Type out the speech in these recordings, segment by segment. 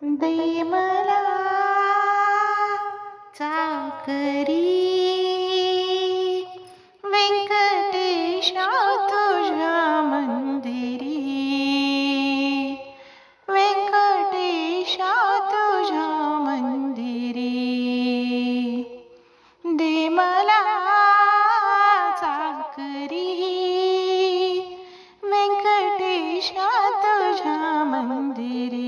दे मला चाकरी व्यंकटेशा तुझ्या मंदिरी, व्यंकटेशा तुझ्या मंदिरी. दे मला चाकरी व्यंकटेशा तुझ्या मंदिरी.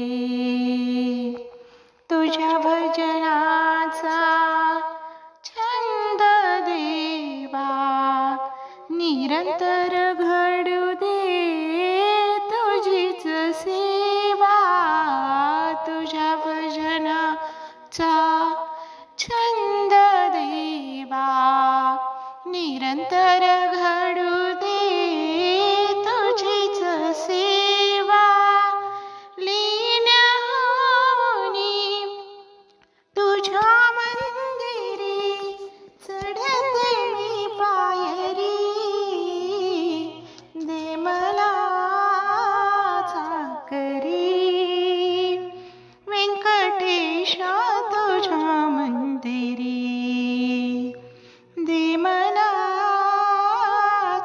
तुझ्या भजनाचा छंद देवा निरंतर घडू दे तुझीच सेवा. तुझ्या भजनाचा छंद देवा निरंतर घडू दे तुझीच सेवा. लीन होऊनी तुझ्या मंदिरी चढते मी पायरी. दे मला चाकरी व्यंकटेशा तुझ्या मंदिरी. दे मला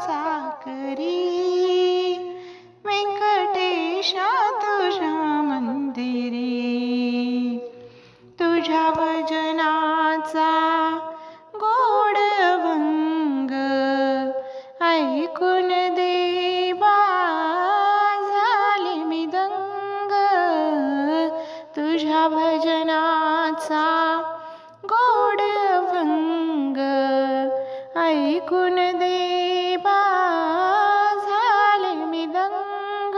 चाकरी व्यंकटेशा तुझ्या मंदिरी. तुझ्या भजनाचा गोड भंग ऐकून देवा झाले मी दंग. तुझ्या भजनाचा गोड भंग ऐकून देवा झाले मी दंग.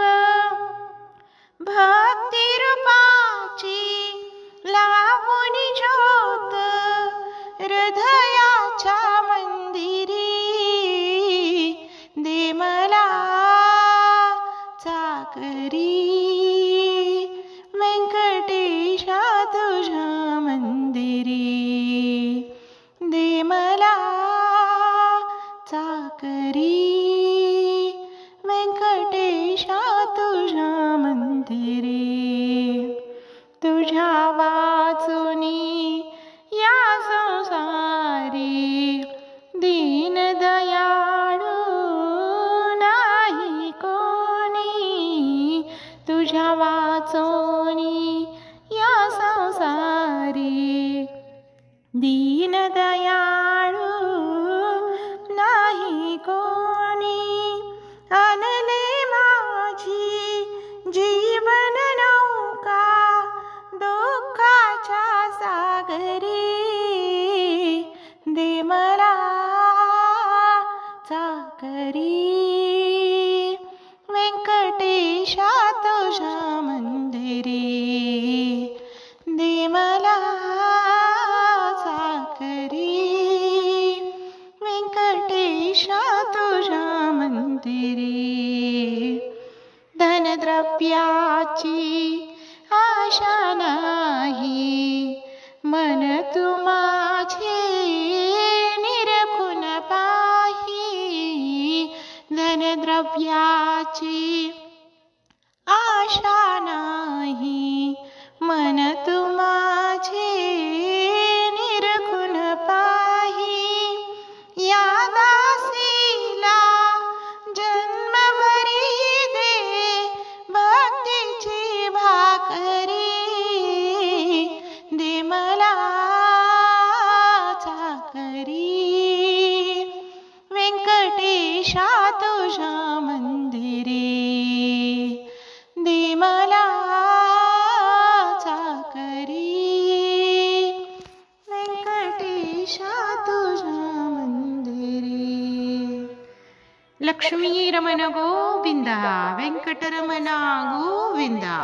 भक्ती रूपाची लावूनी ज्योत हृदयाच्या मंदिरी. दे मला चाकरी व्यंकटेशा तुझ्या मंदिरी. दे मला चाकरी व्यंकटेशा तुझ्या मंदिरी. तुझ्या वाचुनी या संसारी दीन दयाळू नाही कोणी. तुझ्या वाचुनी या संसारी दीन दयाळू नाही कोणी. आणले माझी जीवन नौका दुःखाच्या सागरी. दे मला चाकरी व्यंकटेशा तुझ्या मंदिरी. दे मला चाकरी व्यंकटेशा तुझ्या मंदिरी. धनद्रव्याची आशा नाही मन तू माझे निरखून पाही. धनद्रव्याची आशा नाही मन तू माझे निरखून पाही. या दासीला जन्मभरी दे भक्तीची भाकरी. दे मला चाकरी व्यंकटेशा तुझ्या मंदिरी. दे मला चाकरी व्यंकटेशा तुझ्या मंदिरी. लक्ष्मी रमण गोविंदा, व्यंकटरमणा गोविंदा.